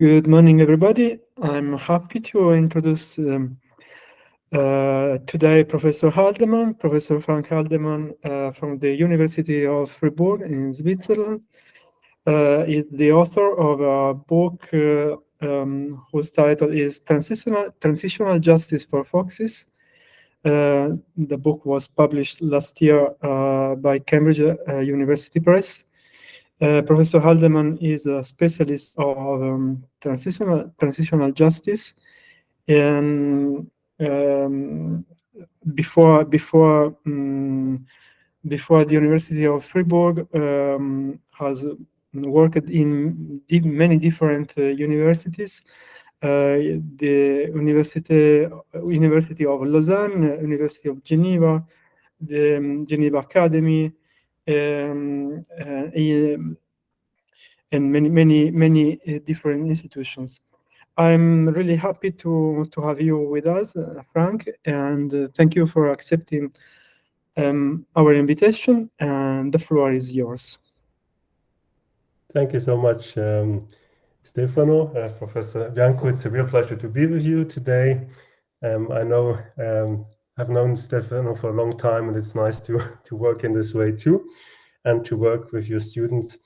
Good morning, everybody. I'm happy to introduce today Professor Haldemann, Professor Frank Haldemann from the University of Fribourg in Switzerland. Is the author of a book whose title is Transitional Justice for Foxes. The book was published last year by Cambridge University Press. Professor Haldemann is a specialist of transitional justice, and before the University of Fribourg has worked in many different universities. The University of Lausanne, University of Geneva, the Geneva Academy, and many different institutions. I'm really happy to have you with us, Frank, and thank you for accepting our invitation, and the floor is yours. Thank you so much, Stefano, Professor Bianco. It's a real pleasure to be with you today. I know I've known Stefano for a long time, and it's nice to work in this way too, and to work with your students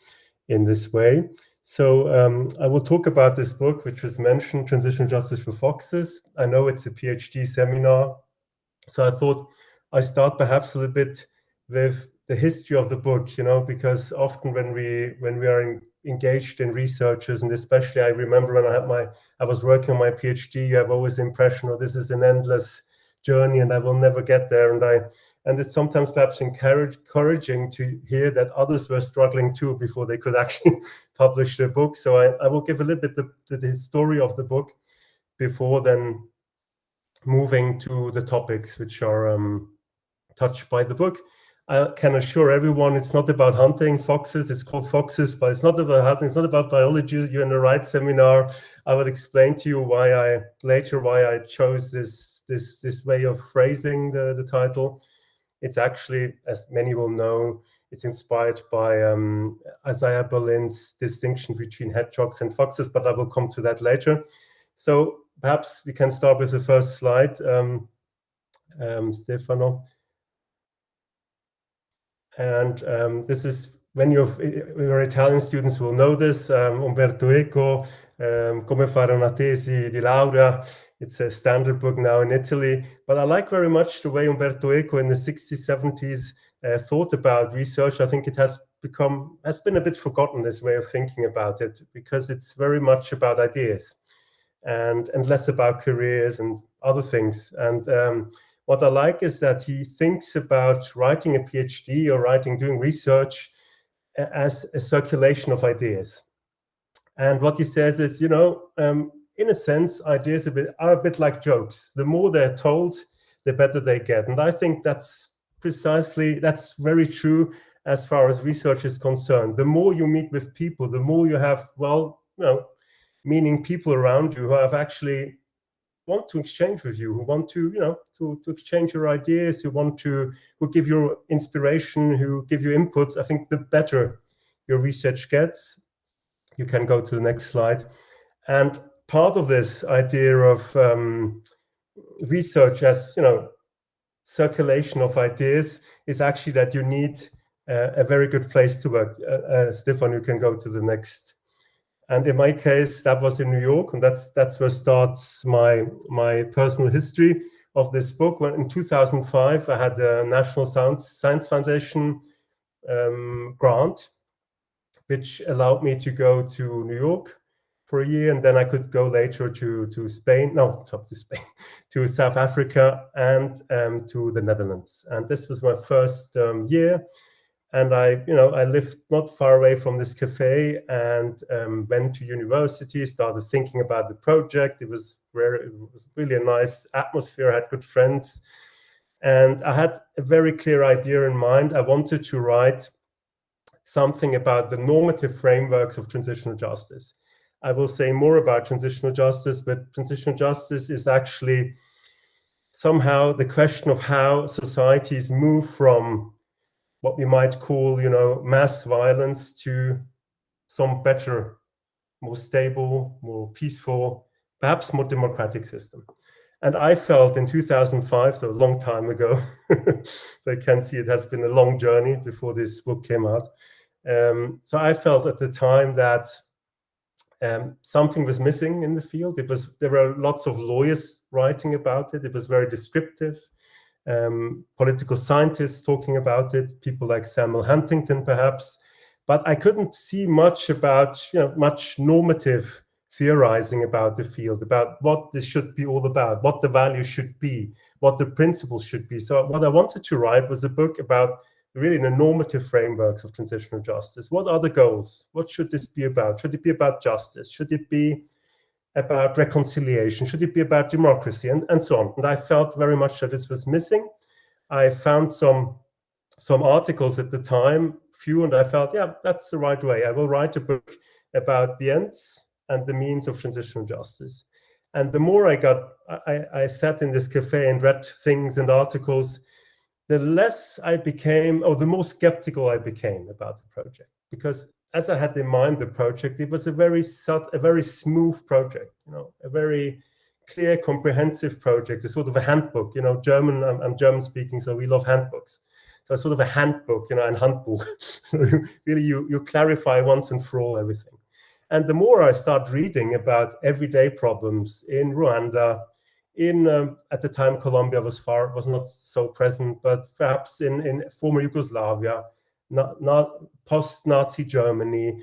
in this way. So I will talk about this book, which was mentioned, Transitional Justice for Foxes. I know it's a PhD seminar, so I thought I start perhaps a little bit with the history of the book, because often when we are engaged in researches, and especially I remember when I was working on my PhD, you have always the impression, this is an endless journey and I will never get there. And it's sometimes perhaps encouraging to hear that others were struggling too before they could actually publish their book. So I will give a little bit the story of the book before then moving to the topics which are touched by the book. I can assure everyone it's not about hunting foxes. It's called Foxes, but it's not about hunting. It's not about biology. You're in the right seminar. I will explain to you why I chose this way of phrasing the title. It's actually, as many will know, it's inspired by Isaiah Berlin's distinction between hedgehogs and foxes, but I will come to that later. So perhaps we can start with the first slide, Stefano. And this is, when your Italian students will know this, Umberto Eco, Come fare una tesi di laurea. It's a standard book now in Italy, but I like very much the way Umberto Eco in the 60s, 70s thought about research. I think it has been a bit forgotten, this way of thinking about it, because it's very much about ideas and less about careers and other things. And what I like is that he thinks about writing a PhD or doing research as a circulation of ideas. And what he says is, in a sense, ideas are a bit like jokes. The more they're told, the better they get. And I think that's very true as far as research is concerned. The more you meet with people, the more you have, meaning people around you who have actually want to exchange with you, who want to, to exchange your ideas, who give you inspiration, who give you inputs. I think the better your research gets. You can go to the next slide. And part of this idea of research as, circulation of ideas is actually that you need a very good place to work. Stefan, you can go to the next. And in my case, that was in New York, and that's where starts my personal history of this book. When in 2005, I had the National Science Foundation grant, which allowed me to go to New York for a year, and then I could go later to Spain, to South Africa and to the Netherlands. And this was my first year. And I lived not far away from this cafe and went to university, started thinking about the project. It was really a nice atmosphere. I had good friends. And I had a very clear idea in mind. I wanted to write something about the normative frameworks of transitional justice. I will say more about transitional justice, but transitional justice is actually somehow the question of how societies move from what we might call, mass violence to some better more stable, more peaceful, perhaps more democratic system. And I felt in 2005, so a long time ago, so you can see it has been a long journey before this book came out. So I felt at the time that something was missing in the field. There were lots of lawyers writing about it. It was very descriptive. Political scientists talking about it, people like Samuel Huntington, perhaps. But I couldn't see much about, much normative theorizing about the field, about what this should be all about, what the values should be, what the principles should be. So what I wanted to write was a book about really the normative frameworks of transitional justice. What are the goals? What should this be about? Should it be about justice? Should it be about reconciliation? Should it be about democracy? And so on. And I felt very much that this was missing. I found some articles at the time, few, and I felt, yeah, that's the right way. I will write a book about the ends and the means of transitional justice. And the more I sat in this cafe and read things and articles, the less I became, or the more skeptical I became about the project. Because as I had in mind the project, it was a very smooth project, a very clear, comprehensive project, a sort of a handbook. German, I'm German speaking, so we love handbooks. So sort of a handbook, ein Handbuch. Really, you clarify once and for all everything. And the more I start reading about everyday problems in Rwanda, at the time Colombia was not so present, but perhaps in former Yugoslavia, not post-Nazi Germany,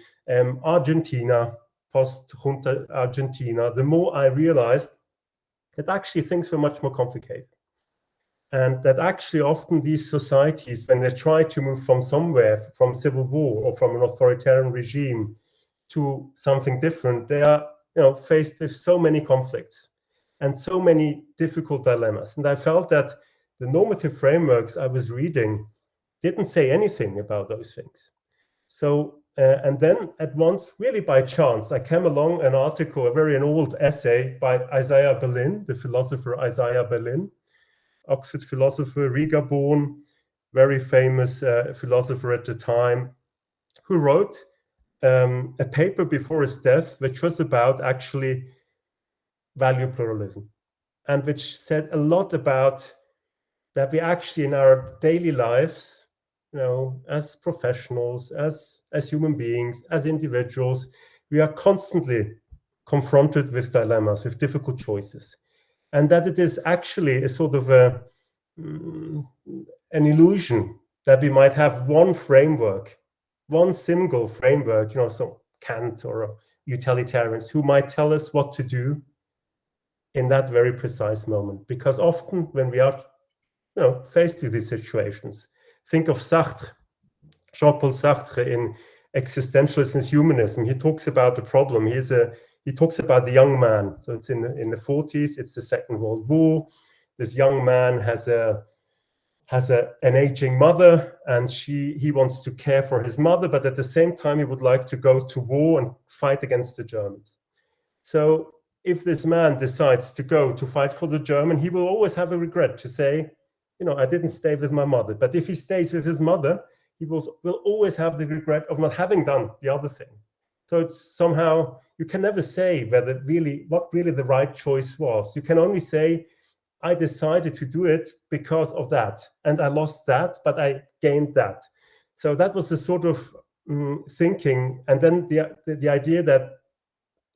Argentina, post-Junta Argentina, the more I realized that actually things were much more complicated. And that actually often these societies, when they try to move from somewhere, from civil war or from an authoritarian regime to something different, they are faced with so many conflicts and so many difficult dilemmas. And I felt that the normative frameworks I was reading didn't say anything about those things. So, and then at once, really by chance, I came along an article, an old essay by Isaiah Berlin, the philosopher Isaiah Berlin, Oxford philosopher, Riga born, very famous philosopher at the time, who wrote a paper before his death, which was about actually value pluralism, and which said a lot about that we actually in our daily lives, as professionals, as human beings, as individuals, we are constantly confronted with dilemmas, with difficult choices. And that it is actually a sort of an illusion that we might have one framework, one single framework, some Kant or utilitarians who might tell us what to do in that very precise moment. Because often when we are faced with these situations, think of Sartre, Jean-Paul Sartre in Existentialism and Humanism. He talks about the problem. He talks about the young man. So it's in the 40s. It's the Second World War. This young man has an aging mother, and he wants to care for his mother, but at the same time he would like to go to war and fight against the Germans. So if this man decides to go to fight for the German, he will always have a regret to say, I didn't stay with my mother. But if he stays with his mother, he will always have the regret of not having done the other thing. So it's somehow, you can never say what really the right choice was. You can only say, I decided to do it because of that. And I lost that, but I gained that. So that was the sort of thinking. And then the idea that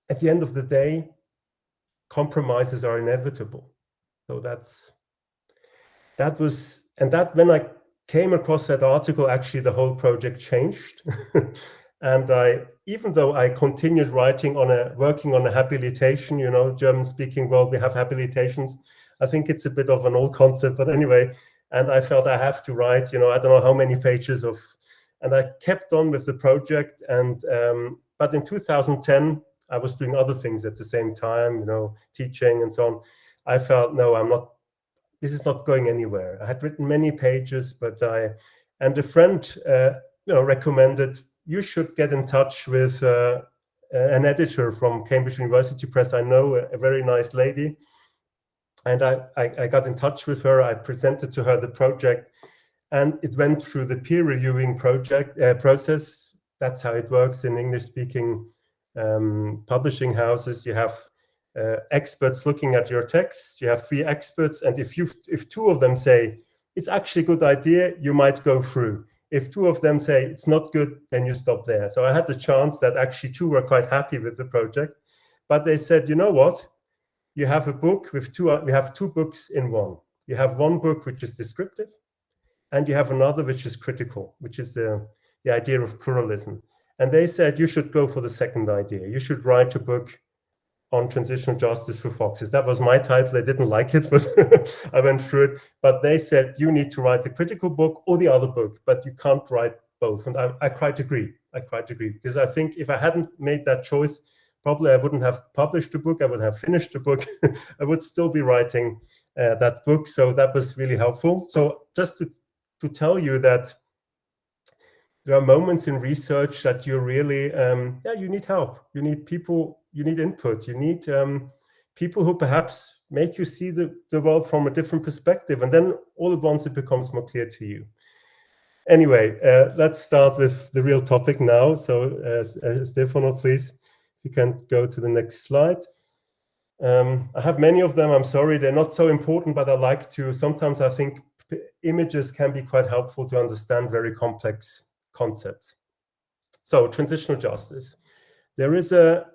at the end of the day, compromises are inevitable. So when I came across that article, actually the whole project changed. And even though I continued working on a habilitation, German speaking world, we have habilitations. I think it's a bit of an old concept, but anyway, and I felt I have to write, I don't know how many pages and I kept on with the project. And, but in 2010, I was doing other things at the same time, teaching and so on. I felt, no, this is not going anywhere. I had written many pages, and a friend, recommended, you should get in touch with an editor from Cambridge University Press. I know a very nice lady. And I got in touch with her. I presented to her the project, and it went through the peer reviewing process. That's how it works in English-speaking publishing houses, you have experts looking at your texts, you have 3 experts, and if 2 of them say it's actually a good idea, you might go through. If 2 of them say it's not good, then you stop there. So I had the chance that actually 2 were quite happy with the project, but they said, you know what, you have a book with we have 2 books in one. You have one book which is descriptive, and you have another which is critical, which is the idea of pluralism. And they said you should go for the second idea. You should write a book on transitional justice for foxes. That was my title. I didn't like it, but I went through it. But they said you need to write the critical book or the other book, but you can't write both. And I quite agree. Because I think if I hadn't made that choice, probably I wouldn't have published the book. I would have finished the book. I would still be writing that book. So that was really helpful. So just to tell you that there are moments in research that you really, you need help. You need people, you need input. You need people who perhaps make you see the world from a different perspective. And then all at once it becomes more clear to you. Anyway, let's start with the real topic now. So Stefano, please, if you can go to the next slide. I have many of them. I'm sorry, they're not so important, but I like to. Sometimes I think images can be quite helpful to understand very complex concepts. So transitional justice. There is a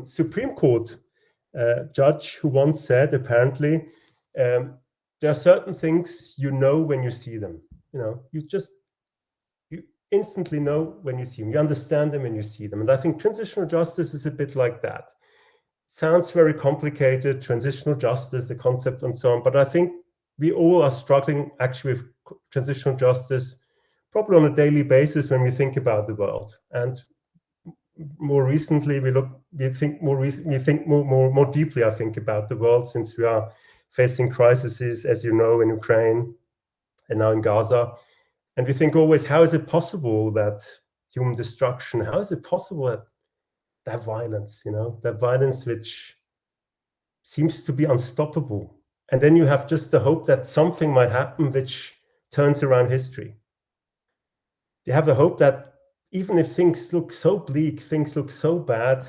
Supreme Court judge who once said, apparently, there are certain things you know when you see them. You instantly know when you see them. You understand them when you see them. And I think transitional justice is a bit like that. Sounds very complicated, transitional justice, the concept and so on, but I think we all are struggling actually with transitional justice probably on a daily basis when we think about the world. And more recently, we think more deeply, I think, about the world, since we are facing crises, as you know, in Ukraine and now in Gaza. And we think always, how is it possible that human destruction, how is it possible that violence, that violence which seems to be unstoppable. And then you have just the hope that something might happen which turns around history. You have the hope that even if things look so bleak, things look so bad,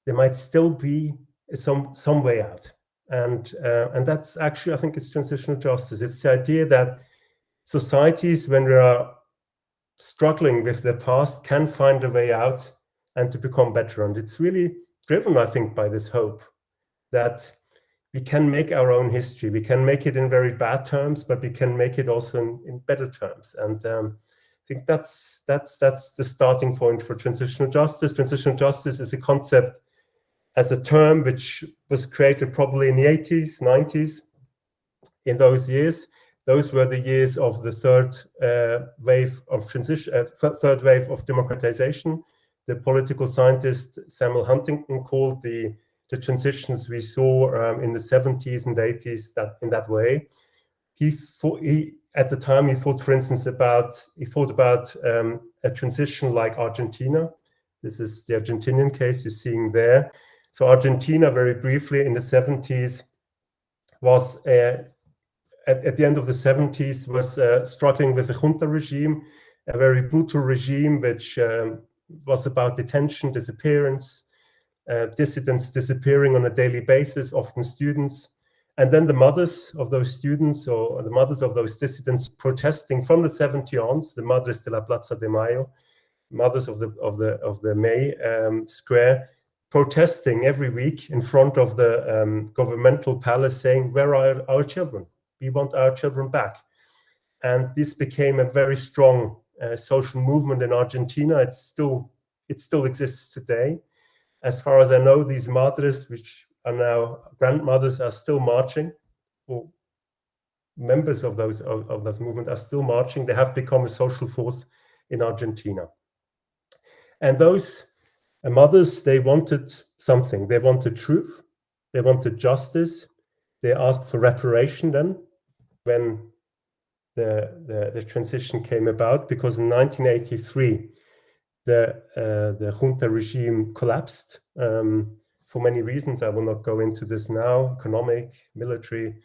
there might still be some way out. And that's actually, I think, it's transitional justice. It's the idea that societies, when we are struggling with their past, can find a way out and to become better. And it's really driven, I think, by this hope that we can make our own history. We can make it in very bad terms, but we can make it also in better terms. And I think that's the starting point for transitional justice. Transitional justice is a concept, as a term, which was created probably in the 80s, 90s. In those years, those were the years of the third wave of transition, third wave of democratization. The political scientist Samuel Huntington called the transitions we saw in the 70s and 80s in that way. At the time, he thought, for instance, about a transition like Argentina. This is the Argentinian case you're seeing there. So Argentina, very briefly, in the 70s was at the end of the 70s was struggling with the junta regime, a very brutal regime which was about detention, disappearance, dissidents disappearing on a daily basis, often students, and then the mothers of those students or the mothers of those dissidents protesting from the 70s on, the Madres de la Plaza de Mayo, mothers of the May Square, protesting every week in front of the governmental palace, saying, "Where are our children? We want our children back." And this became a very strong social movement in Argentina. It still exists today. As far as I know, these madres, which are now grandmothers, are still marching, or members of those movement are still marching. They have become a social force in Argentina. And those mothers, they wanted something. They wanted truth. They wanted justice. They asked for reparation then, when the transition came about, because in 1983, the junta regime collapsed for many reasons. I will not go into this now, economic, military.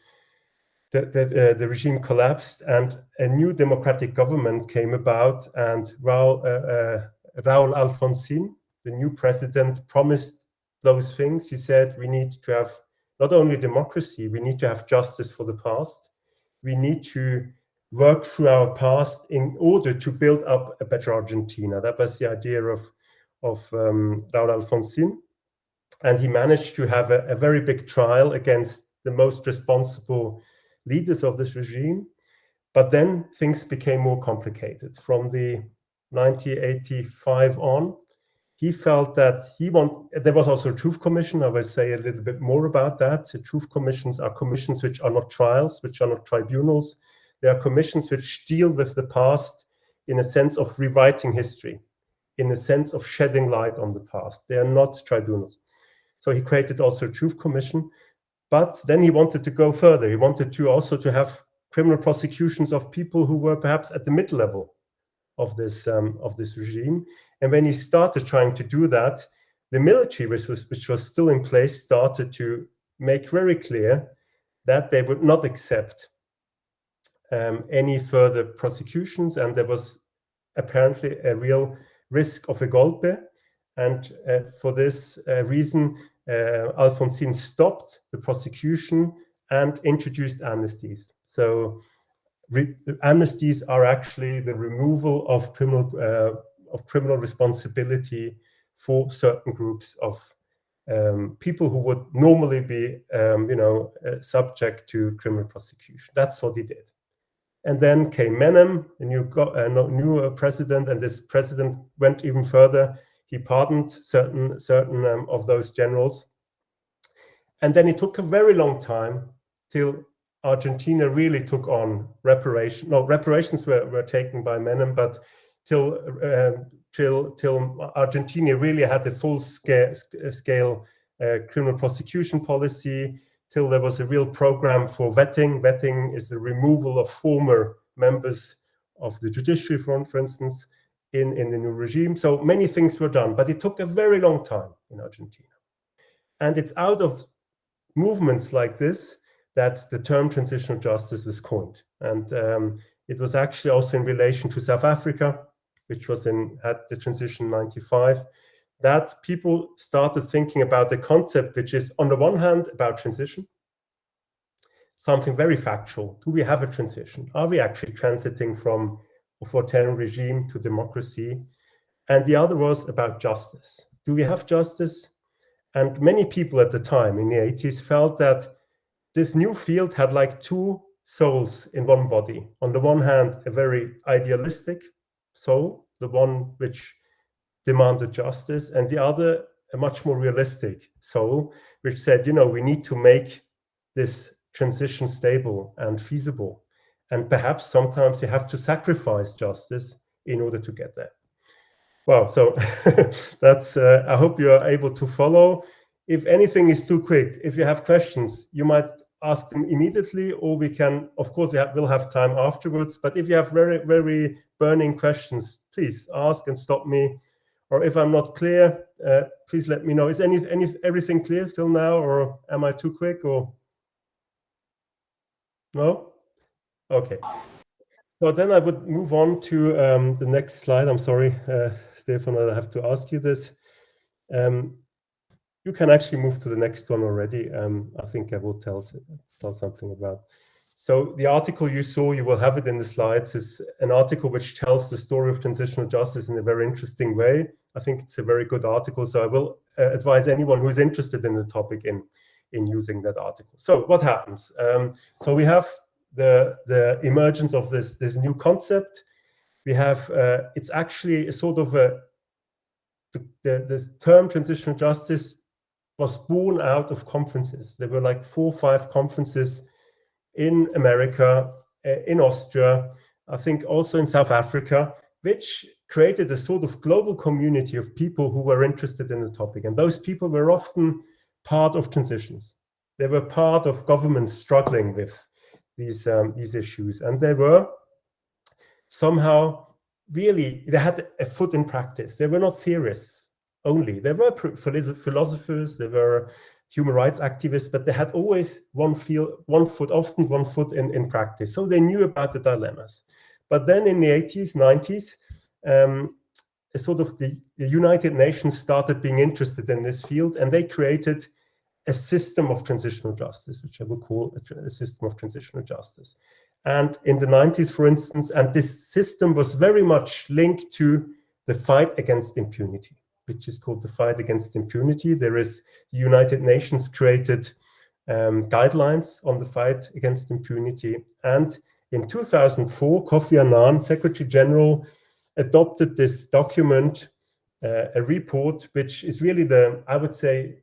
The regime collapsed and a new democratic government came about, and Raúl Alfonsín the new president promised those things. He said, we need to have not only democracy, we need to have justice for the past. We need to work through our past in order to build up a better Argentina. That was the idea of Raúl Alfonsín. And he managed to have a very big trial against the most responsible leaders of this regime. But then things became more complicated. From the 1985 on, he felt that there was also a truth commission. I will say a little bit more about that. The truth commissions are commissions which are not trials, which are not tribunals. They are commissions which deal with the past in a sense of rewriting history, in a sense of shedding light on the past. They are not tribunals. So he created also a truth commission, but then he wanted to go further. He wanted to also to have criminal prosecutions of people who were perhaps at the mid-level of this regime. And when he started trying to do that, the military, which was still in place, started to make very clear that they would not accept any further prosecutions, and there was apparently a real risk of a golpe. And for this reason, Alfonsín stopped the prosecution and introduced amnesties. So amnesties are actually the removal of criminal responsibility for certain groups of people who would normally be, subject to criminal prosecution. That's what he did. And then came Menem, a new president, and this president went even further. He pardoned certain of those generals. And then it took a very long time till Argentina really took on reparations. No, reparations were taken by Menem, but till Argentina really had the full scale criminal prosecution policy, till there was a real program for vetting. Vetting is the removal of former members of the judiciary, for instance, in the new regime. So many things were done, but it took a very long time in Argentina. And it's out of movements like this that the term transitional justice was coined. And it was actually also in relation to South Africa, which had the transition in 95, that people started thinking about the concept, which is on the one hand about transition, something very factual. Do we have a transition? Are we actually transiting from authoritarian regime to democracy? And the other was about justice. Do we have justice? And many people at the time in the 80s felt that this new field had like two souls in one body. On the one hand, a very idealistic soul, the one which demanded justice, and the other, a much more realistic soul, which said, we need to make this transition stable and feasible. And perhaps sometimes you have to sacrifice justice in order to get there. Well, so that's, I hope you are able to follow. If anything is too quick, if you have questions, you might ask them immediately, or we can, of course, we'll have time afterwards. But if you have very, very burning questions, please ask and stop me. Or if I'm not clear, please let me know. Is everything clear till now, or am I too quick, or no? Okay. So then I would move on to the next slide. I'm sorry, Stefan, I have to ask you this. You can actually move to the next one already. I think I will tell something about. So the article you saw, you will have it in the slides, is an article which tells the story of transitional justice in a very interesting way. I think it's a very good article, so I will advise anyone who is interested in the topic in using that article. So what happens? So we have the emergence of this new concept. We have, it's actually a sort of the term transitional justice was born out of conferences. There were like 4 or 5 conferences in America, in Austria, I think also in South Africa, which created a sort of global community of people who were interested in the topic. And those people were often part of transitions. They were part of governments struggling with these issues. And they were somehow really, they had a foot in practice. They were not theorists only. They were philosophers, they were human rights activists, but they had always one foot in practice. So they knew about the dilemmas. But then in the 80s, 90s, the United Nations started being interested in this field, and they created a system of transitional justice, which I would call a system of transitional justice. And in the 90s, for instance, and this system was very much linked to the fight against impunity, which is called the fight against impunity. There is the United Nations created guidelines on the fight against impunity. And in 2004, Kofi Annan, Secretary General, adopted this document, a report, which is really I would say,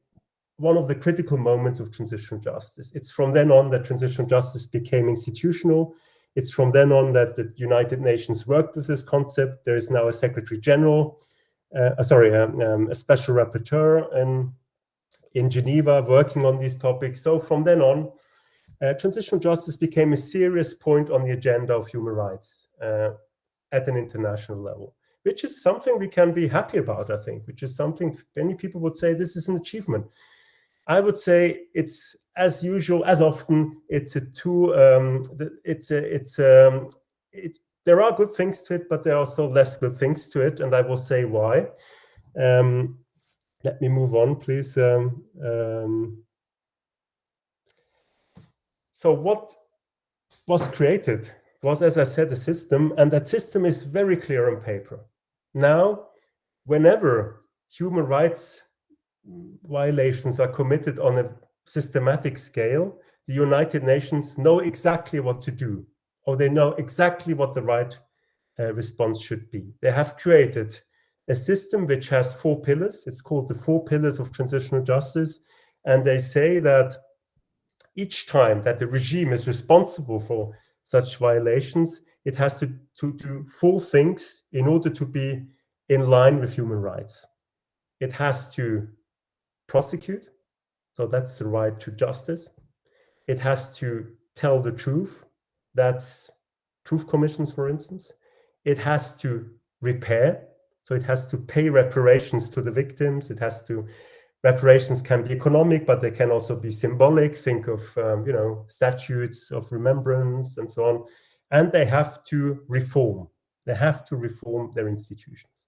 one of the critical moments of transitional justice. It's from then on that transitional justice became institutional. It's from then on that the United Nations worked with this concept. There is now a Secretary General, a special rapporteur in Geneva working on these topics. So from then on, transitional justice became a serious point on the agenda of human rights at an international level, which is something we can be happy about, I think, which is something many people would say this is an achievement. I would say it's, as usual, as often, there are good things to it, but there are also less good things to it, and I will say why. Let me move on, please. So what was created was, as I said, a system, and that system is very clear on paper. Now, whenever human rights violations are committed on a systematic scale, the United Nations know exactly what to do, or they know exactly what the right response should be. They have created a system which has 4 pillars. It's called the 4 pillars of transitional justice. And they say that each time that the regime is responsible for such violations, it has to do 4 things in order to be in line with human rights. It has to prosecute, so that's the right to justice. It has to tell the truth, that's truth commissions, for instance. It has to repair, so it has to pay reparations to the victims. Reparations can be economic, but they can also be symbolic. Think of statutes of remembrance and so on. And they have to reform. They have to reform their institutions.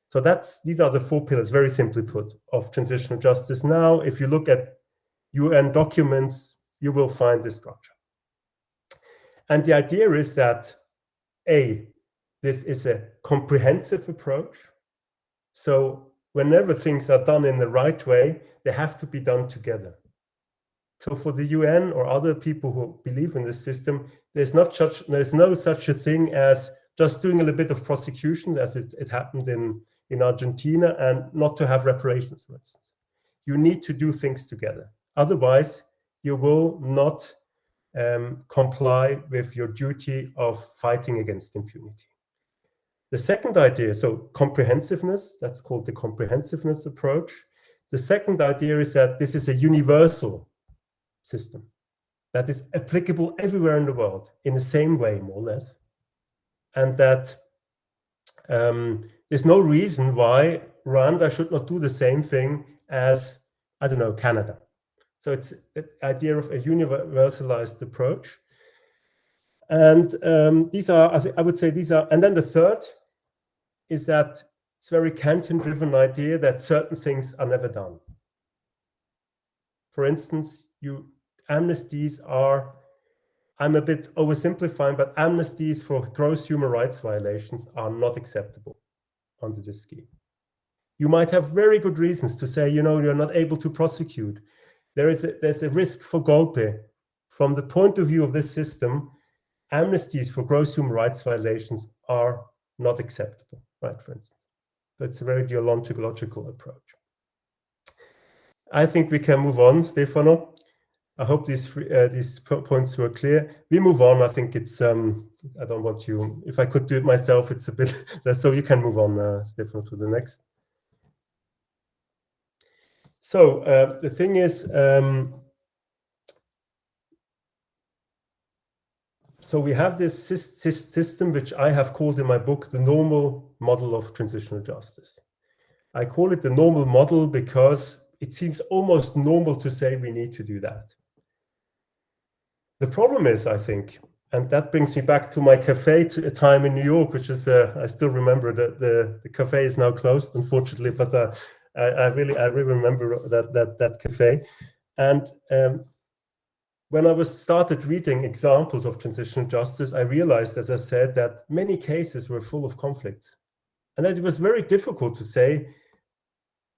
So these are the 4 pillars, very simply put, of transitional justice. Now, if you look at UN documents, you will find this structure. And the idea is that, this is a comprehensive approach. So whenever things are done in the right way, they have to be done together. So for the UN or other people who believe in this system, there's no such a thing as just doing a little bit of prosecution, as it happened in Argentina, and not to have reparations, for instance. You need to do things together. Otherwise, you will not comply with your duty of fighting against impunity. The second idea, so comprehensiveness, that's called the comprehensiveness approach. The second idea is that this is a universal system that is applicable everywhere in the world in the same way, more or less. And that there's no reason why Rwanda should not do the same thing as, I don't know, Canada. So it's the idea of a universalized approach. And these are, I would say these are, and then the third is that it's a very Kantian-driven idea that certain things are never done. For instance, amnesties are, I'm a bit oversimplifying, but amnesties for gross human rights violations are not acceptable under this scheme. You might have very good reasons to say, you're not able to prosecute. There's a risk for golpe. From the point of view of this system, amnesties for gross human rights violations are not acceptable, right, for instance. But it's a very deontological approach. I think we can move on, Stefano. I hope these points were clear. We move on. I think it's, I don't want you, if I could do it myself, it's a bit, so you can move on, Stefano, to the next. So the thing is, so we have this system, which I have called in my book, the normal model of transitional justice. I call it the normal model because it seems almost normal to say we need to do that. The problem is, I think, And that brings me back to my cafe time in New York, which is, I still remember that the cafe is now closed, unfortunately, but I really remember that cafe. And when I started reading examples of transitional justice, I realized, as I said, that many cases were full of conflicts, and that it was very difficult to say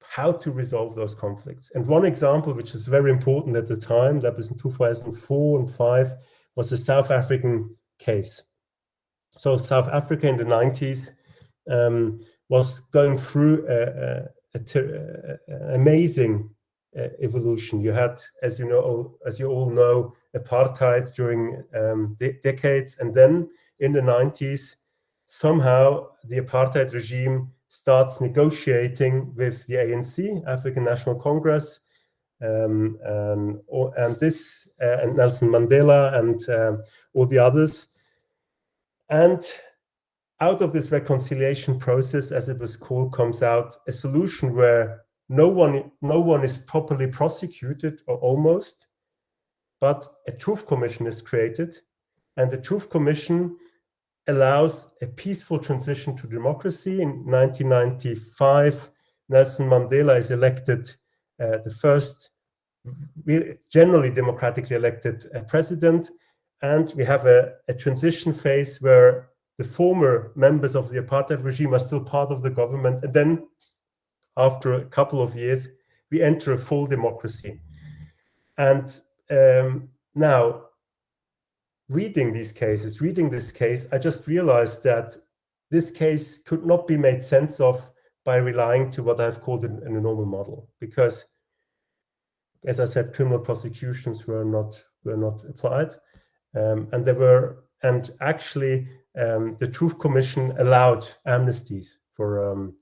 how to resolve those conflicts. And one example, which is very important at the time, that was in 2004 and 2005, was the South African case. So South Africa in the 90s was going through an amazing evolution. You had, as you all know, apartheid during decades, and then in the 90s, somehow the apartheid regime starts negotiating with the ANC, African National Congress, and Nelson Mandela and all the others. And out of this reconciliation process, as it was called, comes out a solution where no one is properly prosecuted, or almost, but a truth commission is created, and the truth commission allows a peaceful transition to democracy. In 1995, Nelson Mandela is elected the first generally democratically elected president, and we have a transition phase where the former members of the apartheid regime are still part of the government, and then after a couple of years we enter a full democracy. And now, reading this case, I just realized that this case could not be made sense of by relying to what I've called a normal model, because, as I said, criminal prosecutions were not applied, and actually the Truth Commission allowed amnesties for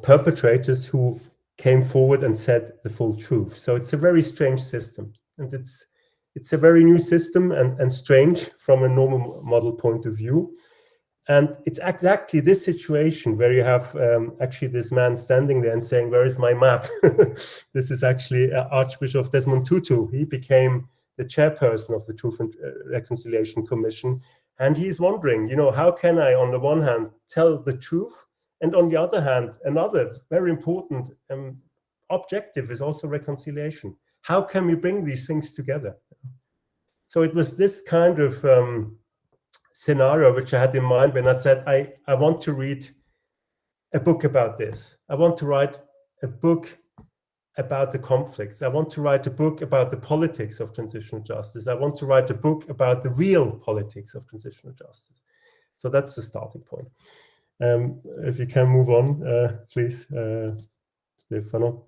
perpetrators who came forward and said the full truth. So it's a very strange system, and it's a very new system and strange from a normal model point of view. And it's exactly this situation where you have actually this man standing there and saying, "Where is my map?" This is actually Archbishop Desmond Tutu. He became the chairperson of the Truth and Reconciliation Commission. And he's wondering, how can I, on the one hand, tell the truth, and on the other hand, another very important objective is also reconciliation. How can we bring these things together? So it was this kind of scenario which I had in mind when I said, I want to read a book about this. I want to write a book about the conflicts. I want to write a book about the politics of transitional justice. I want to write a book about the real politics of transitional justice. So that's the starting point. If you can move on, please, Stefano.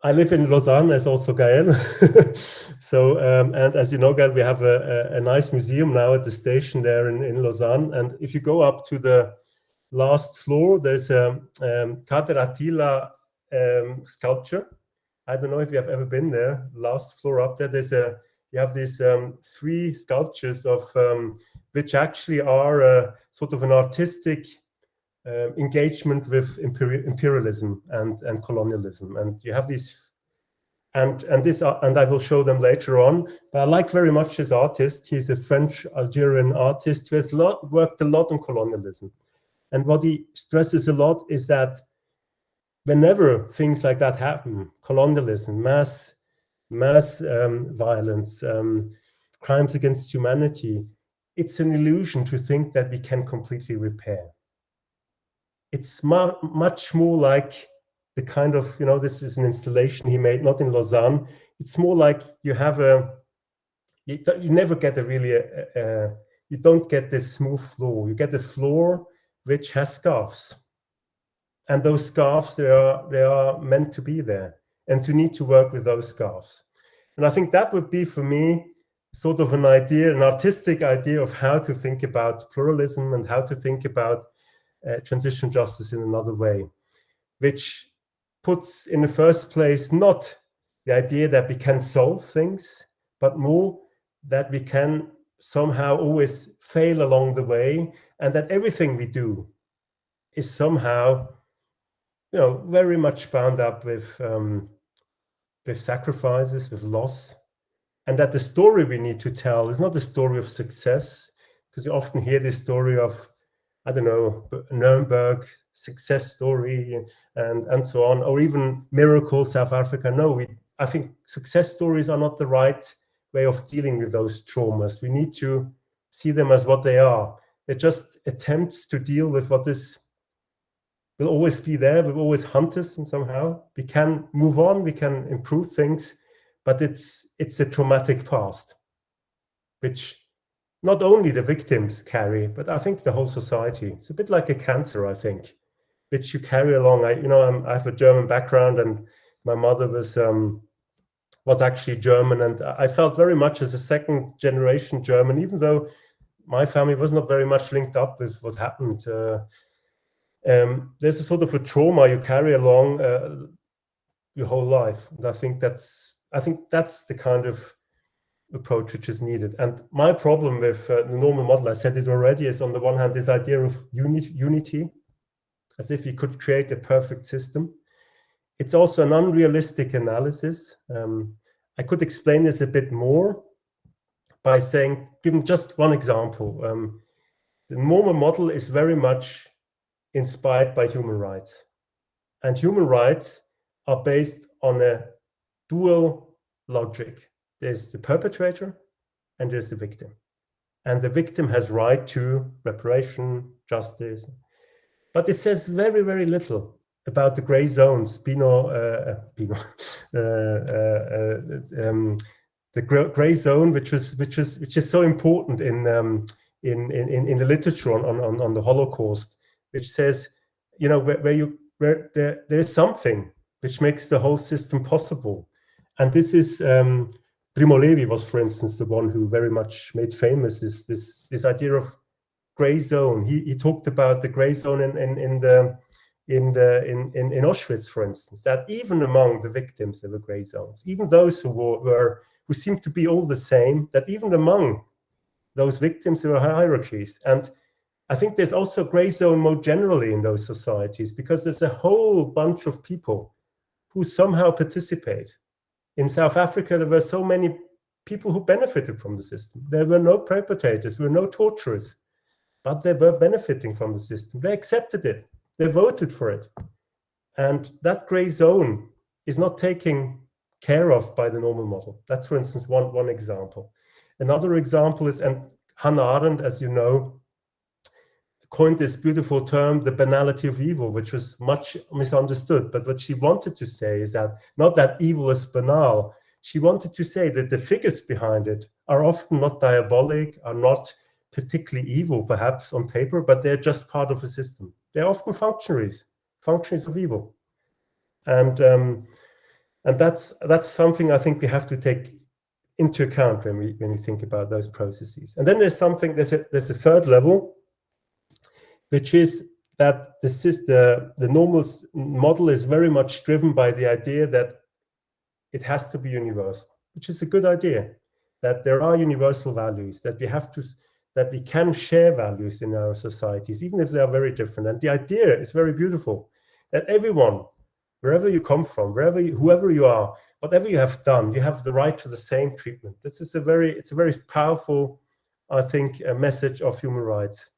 I live in Lausanne, as also Gael. So, and as you know, Gael, we have a nice museum now at the station there in Lausanne. And if you go up to the last floor, there's a Kader Attila sculpture. I don't know if you have ever been there. Last floor up there, you have these 3 sculptures of which actually are sort of an artistic engagement with imperialism and colonialism, and you have these, and I will show them later on. But I like very much this artist. He's a French-Algerian artist who has worked a lot on colonialism, and what he stresses a lot is that whenever things like that happen, colonialism, mass violence, crimes against humanity, it's an illusion to think that we can completely repair. It's much more like the kind of, this is an installation he made, not in Lausanne. It's more like you have you never get you don't get this smooth floor. You get a floor which has scarves. And those scarves, they are meant to be there, and to need to work with those scarves. And I think that would be, for me, sort of an artistic idea of how to think about pluralism and how to think about transitional justice in another way, which puts in the first place not the idea that we can solve things, but more that we can somehow always fail along the way, and that everything we do is somehow, very much bound up with sacrifices, with loss, and that the story we need to tell is not a story of success, because you often hear this story of, I don't know, Nuremberg success story and so on, or even miracle South Africa. No, I think success stories are not the right way of dealing with those traumas. We need to see them as what they are. They're just attempts to deal with what is will always be there, will always hunt us, and somehow we can move on, we can improve things, but it's a traumatic past, which not only the victims carry, but I think the whole society. It's a bit like a cancer, I think, which you carry along. I have a German background, and my mother was actually German, and I felt very much as a second generation German, even though my family was not very much linked up with what happened. There's a sort of a trauma you carry along your whole life, and I think that's the kind of approach which is needed. And my problem with the normal model, I said it already, is on the one hand this idea of unity, as if you could create a perfect system. It's also an unrealistic analysis. I could explain this a bit more by saying, giving just one example. The normal model is very much inspired by human rights. And human rights are based on a dual logic. There's the perpetrator and there's the victim. And the victim has right to reparation, justice. But it says very, very little about the gray zones, the gray zone, which is so important in the literature on the Holocaust, which says, you know, where there is something which makes the whole system possible. And this is Primo Levi was, for instance, the one who very much made famous this idea of gray zone. He talked about the gray zone in Auschwitz, for instance, that even among the victims there were gray zones, even those who seemed to be all the same, that even among those victims there were hierarchies. And I think there's also gray zone more generally in those societies, because there's a whole bunch of people who somehow participate. In South Africa, there were so many people who benefited from the system. There were no perpetrators, there were no torturers, but they were benefiting from the system. They accepted it, they voted for it. And that gray zone is not taken care of by the normal model. That's, for instance, one example. Another example is, and Hannah Arendt, as you know, coined this beautiful term, the banality of evil, which was much misunderstood. But what she wanted to say is that not that evil is banal. She wanted to say that the figures behind it are often not diabolic, are not particularly evil, perhaps on paper, but they're just part of a system. They're often functionaries of evil. And that's something I think we have to take into account when we think about those processes. And then there's a third level, which is that the normal model is very much driven by the idea that it has to be universal, which is a good idea, that there are universal values, that we can share values in our societies, even if they are very different. And the idea is very beautiful, that everyone, wherever you come from, whoever you are, whatever you have done, you have the right to the same treatment. It's a very powerful, I think, a message of human rights.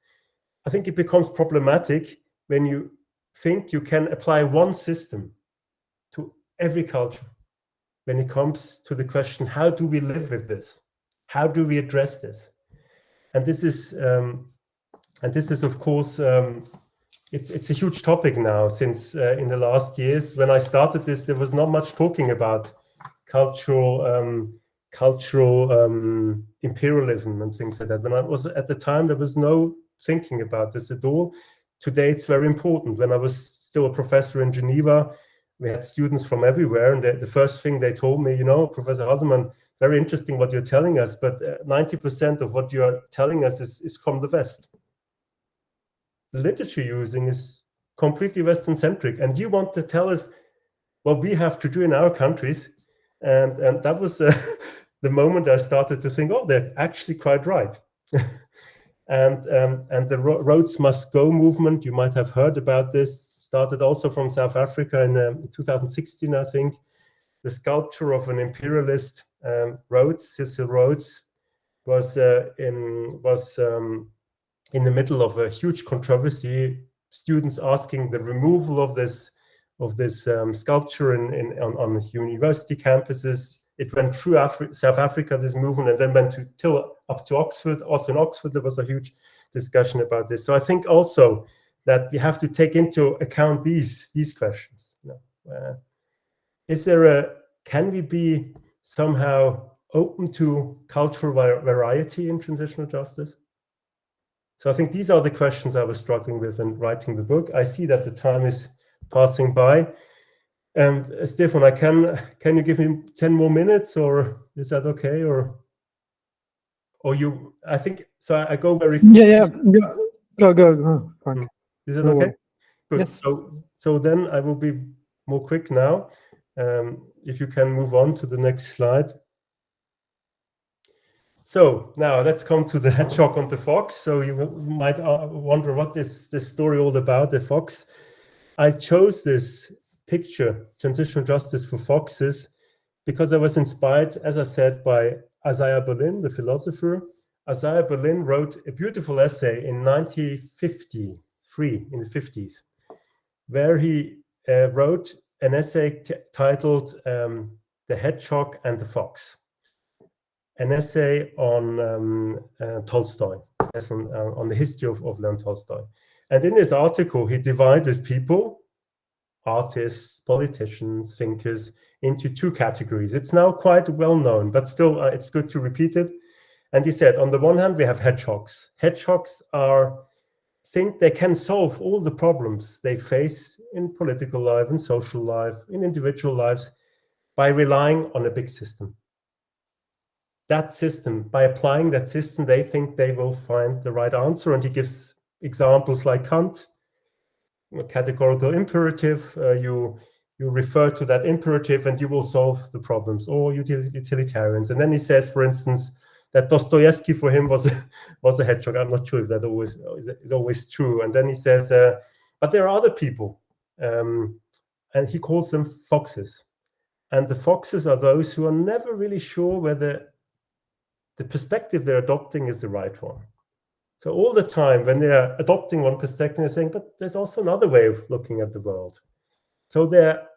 I think it becomes problematic when you think you can apply one system to every culture. When it comes to the question, how do we live with this? How do we address this? And this is, of course, it's a huge topic now. Since in the last years, when I started this, there was not much talking about cultural imperialism and things like that. When I was at the time, there was no thinking about this at all. Today, it's very important. When I was still a professor in Geneva, we had students from everywhere, and the first thing they told me, you know, Professor Haldemann, very interesting what you're telling us, but 90% of what you're telling us is from the West. The literature you're using is completely Western-centric, and you want to tell us what we have to do in our countries. And that was the moment I started to think, oh, they're actually quite right. And the Roads Must Go movement, you might have heard about this, started also from South Africa in 2016, I think. the sculpture of an imperialist, Rhodes, Cecil Rhodes, was in the middle of a huge controversy. Students asking the removal of this sculpture on university campuses. It went through South Africa, this movement, and then went up to Oxford. Also in Oxford, there was a huge discussion about this. So I think also that we have to take into account these questions. Can we be somehow open to cultural variety in transitional justice? So I think these are the questions I was struggling with in writing the book. I see that the time is passing by. And Stefan, can you give me 10 more minutes, or is that okay? Or you? I think so. I go very quickly. Yeah. Go. Frank. Is that okay? Good. Yes. So then I will be more quick now. If you can move on to the next slide. So now let's come to the hedgehog and the fox. So you might wonder what this story all about, the fox. I chose this picture, Transitional Justice for Foxes, because I was inspired, as I said, by Isaiah Berlin, the philosopher. Isaiah Berlin wrote a beautiful essay in 1953, in the 50s, where he wrote an essay titled The Hedgehog and the Fox. An essay on Tolstoy, on the history of Leon Tolstoy. And in this article, he divided people, artists, politicians, thinkers, into two categories. It's now quite well known, but still it's good to repeat it. And he said, on the one hand, we have hedgehogs. Hedgehogs think they can solve all the problems they face in political life, in social life, in individual lives, by relying on a big system. That system, by applying that system, they think they will find the right answer. And he gives examples like Kant, a categorical imperative. You refer to that imperative and you will solve the problems, or utilitarians. And then he says, for instance, that Dostoevsky for him was a hedgehog. I'm not sure if that is always true. And then he says, but there are other people, and he calls them foxes. And the foxes are those who are never really sure whether the perspective they're adopting is the right one. So all the time when they're adopting one perspective, they're saying, but there's also another way of looking at the world. So they're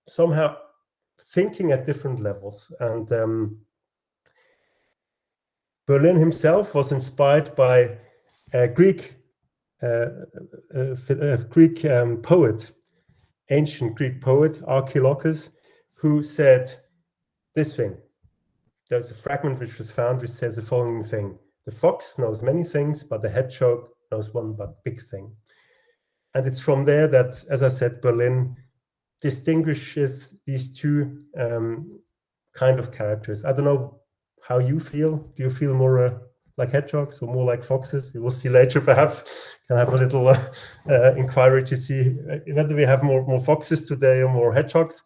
somehow thinking at different levels. And Berlin himself was inspired by a Greek poet, ancient Greek poet, Archilochus, who said this thing. There's a fragment which was found which says the following thing: the fox knows many things, but the hedgehog knows one but big thing. And it's from there that, as I said, Berlin distinguishes these two kind of characters. I don't know how you feel. Do you feel more like hedgehogs or more like foxes? We will see later, perhaps. Can have a little inquiry to see whether we have more foxes today or more hedgehogs.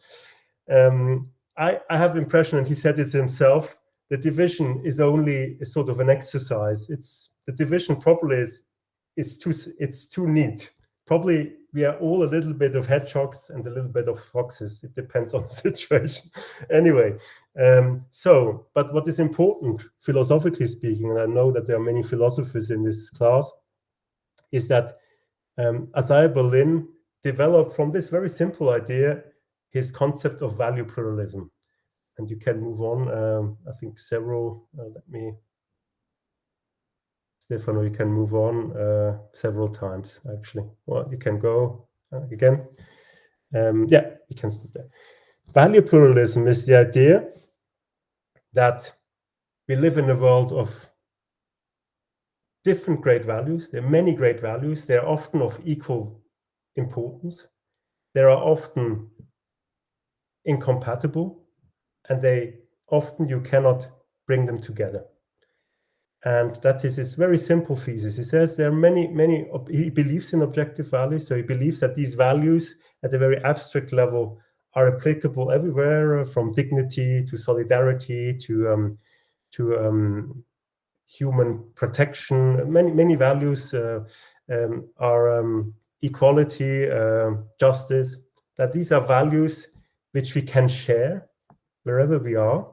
I have the impression, and he said it himself, the division is only a sort of an exercise. The division probably is too neat. Probably we are all a little bit of hedgehogs and a little bit of foxes. It depends on the situation. Anyway, but what is important, philosophically speaking, and I know that there are many philosophers in this class, is that Isaiah Berlin developed from this very simple idea his concept of value pluralism. And you can move on. I think several, Stefano, you can move on several times, actually. Well, you can go again. Yeah, you can stop there. Value pluralism is the idea that we live in a world of different great values. There are many great values. They are often of equal importance. They are often incompatible, and you cannot bring them together. And that is his very simple thesis. He says there are many, he believes in objective values. So he believes that these values at a very abstract level are applicable everywhere, from dignity to solidarity to human protection. Many values are equality, justice, that these are values which we can share wherever we are,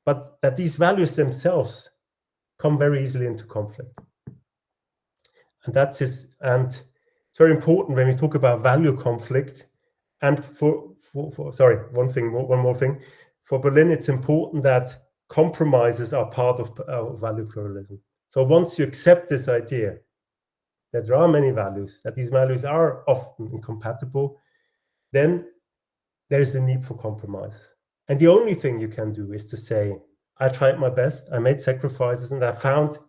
but that these values themselves come very easily into conflict. And it's very important when we talk about value conflict. And one more thing. For Berlin, it's important that compromises are part of our value pluralism. So once you accept this idea that there are many values, that these values are often incompatible, then there is a need for compromise. And the only thing you can do is to say, I tried my best, I made sacrifices, and I found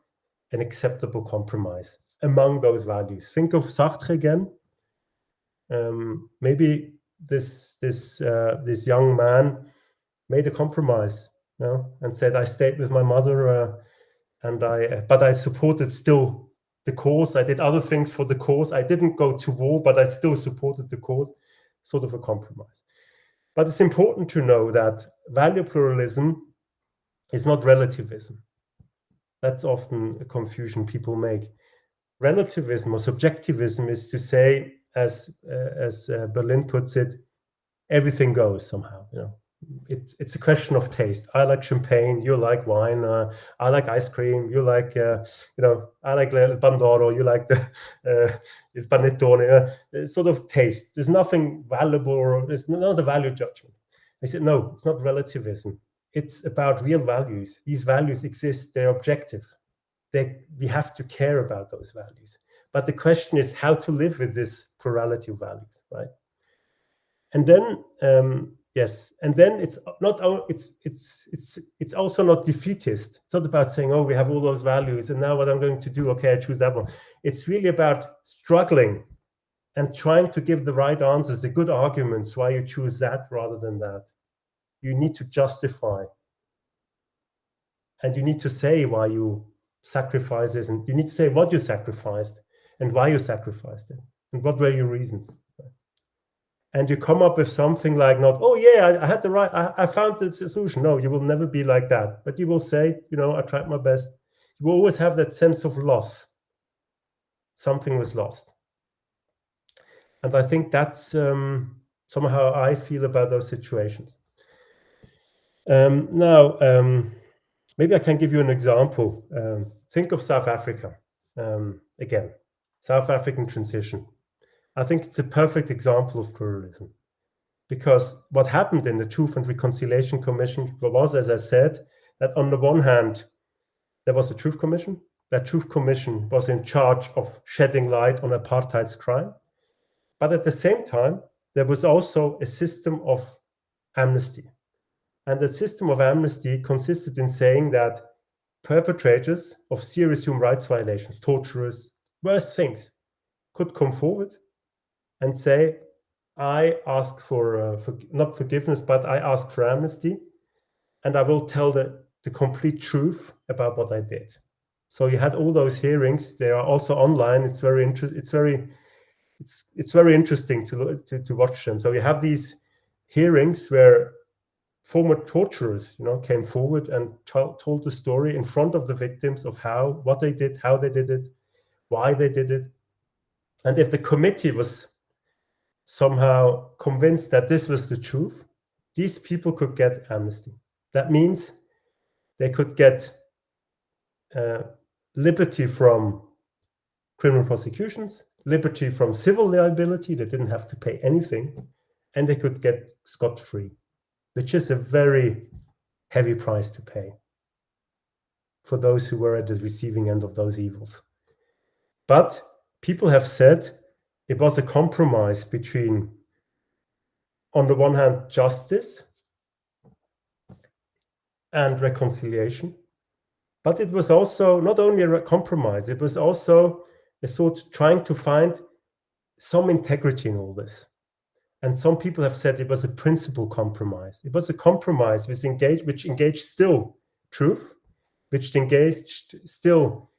an acceptable compromise among those values. Think of Sartre again. Maybe this young man made a compromise, and said, I stayed with my mother, but I supported still the cause. I did other things for the cause. I didn't go to war, but I still supported the cause, sort of a compromise. But it's important to know that value pluralism is not relativism. That's often a confusion people make. Relativism or subjectivism is to say, as Berlin puts it, everything goes somehow. It's a question of taste. I like champagne, you like wine. I like ice cream, you like I like il pandoro, you like the il panettone. Sort of taste. There's nothing valuable, or there's not a value judgment. I said no, it's not relativism. It's about real values. These values exist. They're objective. We have to care about those values. But the question is how to live with this plurality of values, right? And then and then it's also not defeatist. It's not about saying, oh, we have all those values, and now what I'm going to do? Okay, I choose that one. It's really about struggling and trying to give the right answers, the good arguments why you choose that rather than that. You need to justify, and you need to say why you sacrifice this, and you need to say what you sacrificed and why you sacrificed it, and what were your reasons. And you come up with something like, not, oh yeah, I had the right, I found the solution. No, you will never be like that. But you will say, I tried my best. You will always have that sense of loss. Something was lost. And I think that's somehow I feel about those situations. Now, maybe I can give you an example. Think of South Africa. Again, South African transition. I think it's a perfect example of pluralism, because what happened in the Truth and Reconciliation Commission was, as I said, that on the one hand, there was a Truth Commission. That Truth Commission was in charge of shedding light on apartheid's crime. But at the same time, there was also a system of amnesty. And the system of amnesty consisted in saying that perpetrators of serious human rights violations, torturers, worse things, could come forward and say, I ask for not forgiveness, but I ask for amnesty, and I will tell the complete truth about what I did. So you had all those hearings. They are also online. It's very interesting. It's very interesting to watch them. So you have these hearings where former torturers, came forward and told the story in front of the victims of what they did, how they did it, why they did it, and if the committee was somehow convinced that this was the truth, these people could get amnesty. That means they could get liberty from criminal prosecutions, liberty from civil liability, they didn't have to pay anything, and they could get scot-free, which is a very heavy price to pay for those who were at the receiving end of those evils. But people have said it was a compromise between, on the one hand, justice and reconciliation, but it was also not only a compromise, it was also a sort of trying to find some integrity in all this. And some people have said it was a principle compromise. It was a compromise which engaged still truth, which engaged still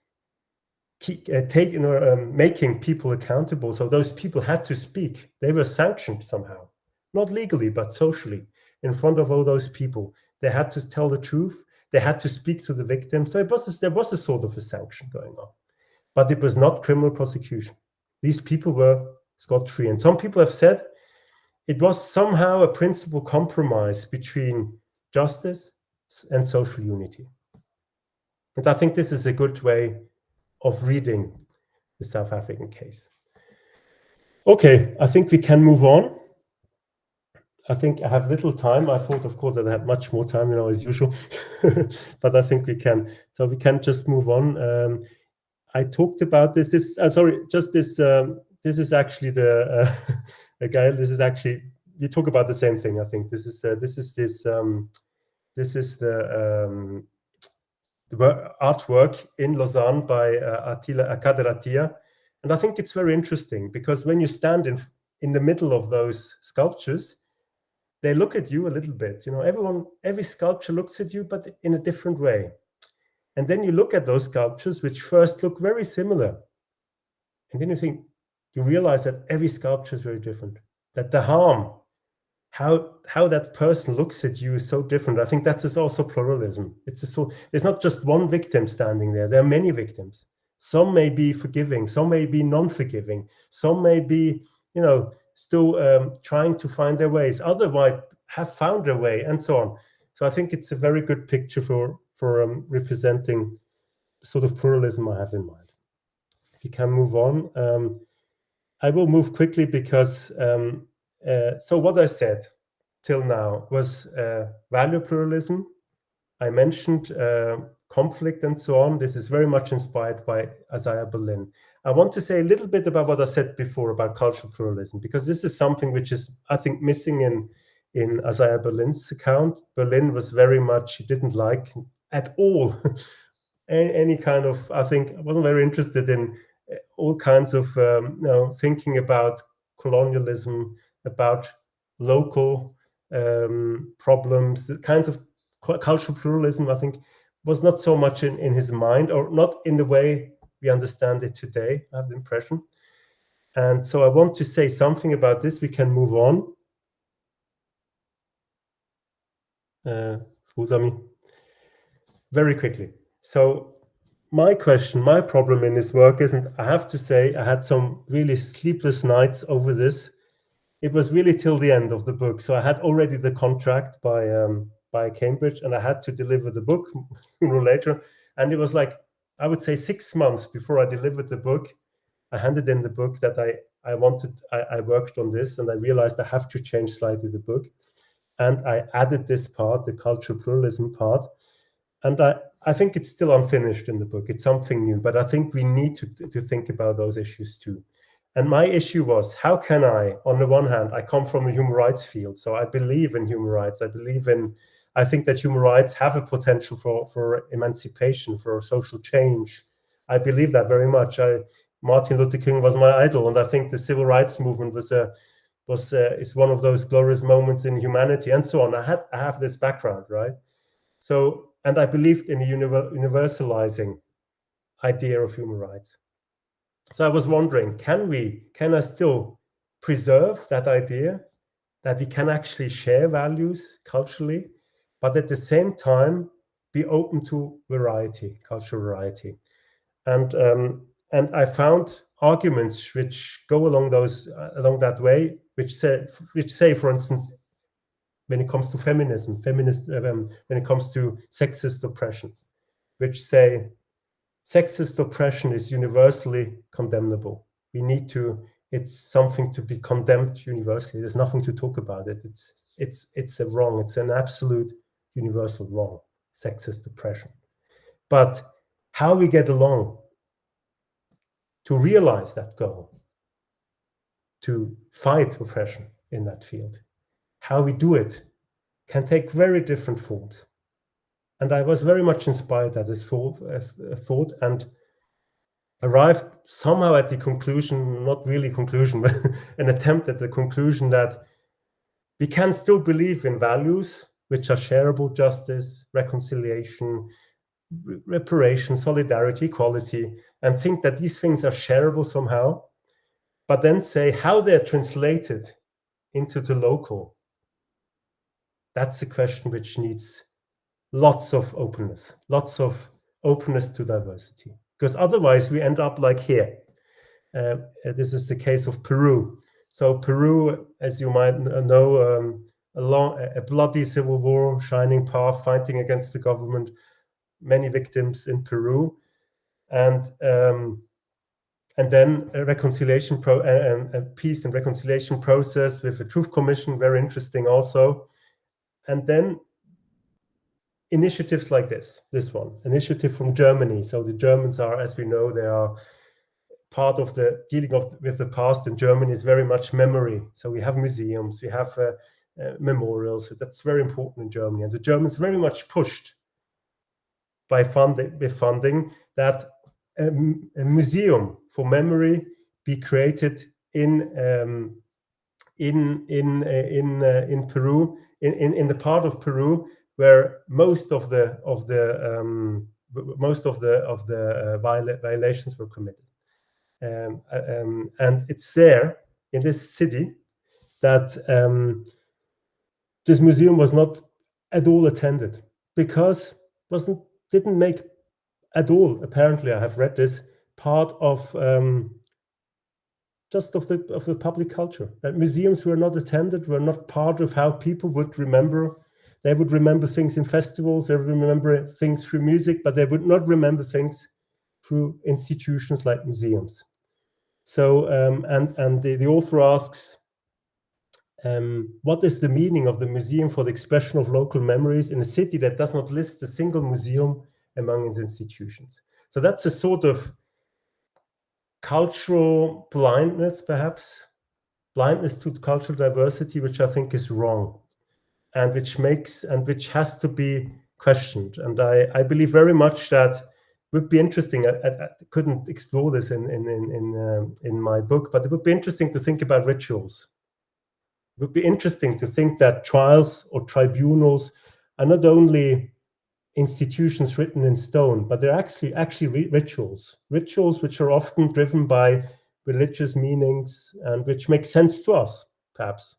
making people accountable. So those people had to speak. They were sanctioned somehow, not legally, but socially, in front of all those people. They had to tell the truth. They had to speak to the victim. So there was a sort of a sanction going on, but it was not criminal prosecution. These people were scot-free. And some people have said it was somehow a principal compromise between justice and social unity. And I think this is a good way of reading the South African case. Okay, I think we can move on. I think I have little time. I thought, of course, that I had much more time, as usual, but I think we can. So we can just move on. I talked about this. This is actually the guy. This is actually, we talk about the same thing. I think this is the artwork in Lausanne by Kader Attia. And I think it's very interesting because when you stand in the middle of those sculptures, they look at you a little bit. Every sculpture looks at you, but in a different way. And then you look at those sculptures, which first look very similar. And then you realize that every sculpture is very different, that the harm, how that person looks at you is so different. I think that is also pluralism. There's not just one victim standing there. There are many victims. Some may be forgiving, some may be non-forgiving, some may be, still trying to find their ways. Others might have found their way, and so on. So I think it's a very good picture for representing sort of pluralism I have in mind. If you can move on. I will move quickly because so what I said till now was value pluralism. I mentioned conflict and so on. This is very much inspired by Isaiah Berlin. I want to say a little bit about what I said before about cultural pluralism, because this is something which is, I think, missing in Isaiah Berlin's account. Berlin was very much, he didn't like at all any kind of, I think, I wasn't very interested in all kinds of thinking about colonialism, about local problems, the kinds of cultural pluralism, I think, was not so much in his mind, or not in the way we understand it today, I have the impression. And so I want to say something about this. We can move on. Very quickly. So my problem in this work is, and I have to say, I had some really sleepless nights over this. It was really till the end of the book. So I had already the contract by Cambridge, and I had to deliver the book later. And it was like, I would say 6 months before I delivered the book, I handed in the book that I worked on this, and I realized I have to change slightly the book. And I added this part, the cultural pluralism part. And I think it's still unfinished in the book. It's something new, but I think we need to think about those issues too. And my issue was, how can I, on the one hand, I come from a human rights field, so I believe in human rights. I think that human rights have a potential for emancipation, for social change. I believe that very much. Martin Luther King was my idol, and I think the civil rights movement is one of those glorious moments in humanity, and so on. I have this background, right? So, and I believed in the universalizing idea of human rights. So I was wondering, can I still preserve that idea that we can actually share values culturally, but at the same time be open to variety, cultural variety? And I found arguments which go along that way, which say, for instance, when it comes to feminism, when it comes to sexist oppression, which say sexist oppression is universally condemnable. It's something to be condemned universally. There's nothing to talk about it. It's a wrong. It's an absolute universal wrong, sexist oppression. But how we get along to realize that goal, to fight oppression in that field, how we do it can take very different forms. And I was very much inspired at this thought, and arrived somehow at the conclusion, not really conclusion, but an attempt at the conclusion that we can still believe in values which are shareable: justice, reconciliation, reparation, solidarity, equality, and think that these things are shareable somehow, but then say how they're translated into the local. That's a question which needs lots of openness to diversity, because otherwise we end up like here. This is the case of Peru. So Peru, as you might know, a bloody civil war, shining path, fighting against the government, many victims in Peru, and then a reconciliation a peace and reconciliation process with a truth commission, very interesting also, and then initiatives like this one, initiative from Germany. So the Germans are, as we know, they are part of the dealing with the past in Germany is very much memory. So we have museums, we have memorials. So that's very important in Germany. And the Germans very much pushed by funding that a museum for memory be created in Peru, in the part of Peru where most of the violations were committed. And it's there in this city that this museum was not at all attended, because didn't make at all, apparently, I have read this, part of just of the public culture. That museums were not attended, were not part of how people would remember. They would remember things in festivals, they would remember things through music, but they would not remember things through institutions like museums. So, and the author asks, what is the meaning of the museum for the expression of local memories in a city that does not list a single museum among its institutions? So that's a sort of cultural blindness, perhaps, blindness to cultural diversity, which I think is wrong, and which has to be questioned. And I believe very much that would be interesting. I couldn't explore this in my book, but it would be interesting to think about rituals. It would be interesting to think that trials or tribunals are not only institutions written in stone, but they're actually rituals which are often driven by religious meanings and which make sense to us, perhaps,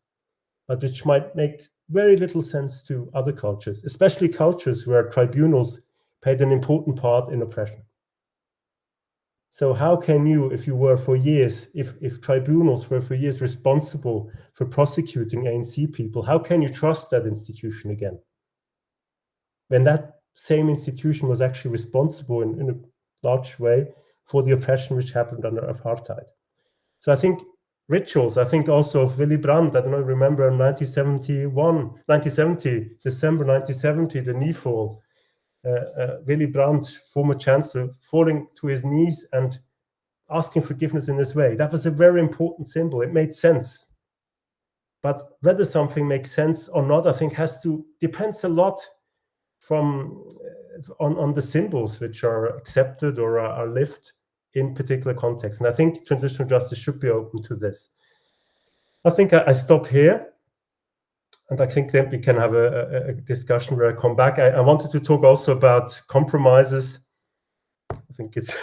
but which might make very little sense to other cultures, especially cultures where tribunals played an important part in oppression. So how can you, if tribunals were for years responsible for prosecuting ANC people, how can you trust that institution again? When that same institution was actually responsible in a large way for the oppression which happened under apartheid. So I think rituals, I think also Willy Brandt, I don't know, remember in December 1970, the knee fall, Willy Brandt, former chancellor, falling to his knees and asking forgiveness in this way. That was a very important symbol. It made sense. But whether something makes sense or not, I think depends a lot on the symbols which are accepted or are lived in particular contexts. And I think transitional justice should be open to this. I think I stop here. And I think then we can have a discussion where I come back. I wanted to talk also about compromises. I think it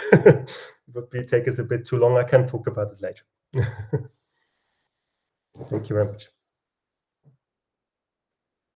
would take us a bit too long. I can talk about it later. Thank you very much.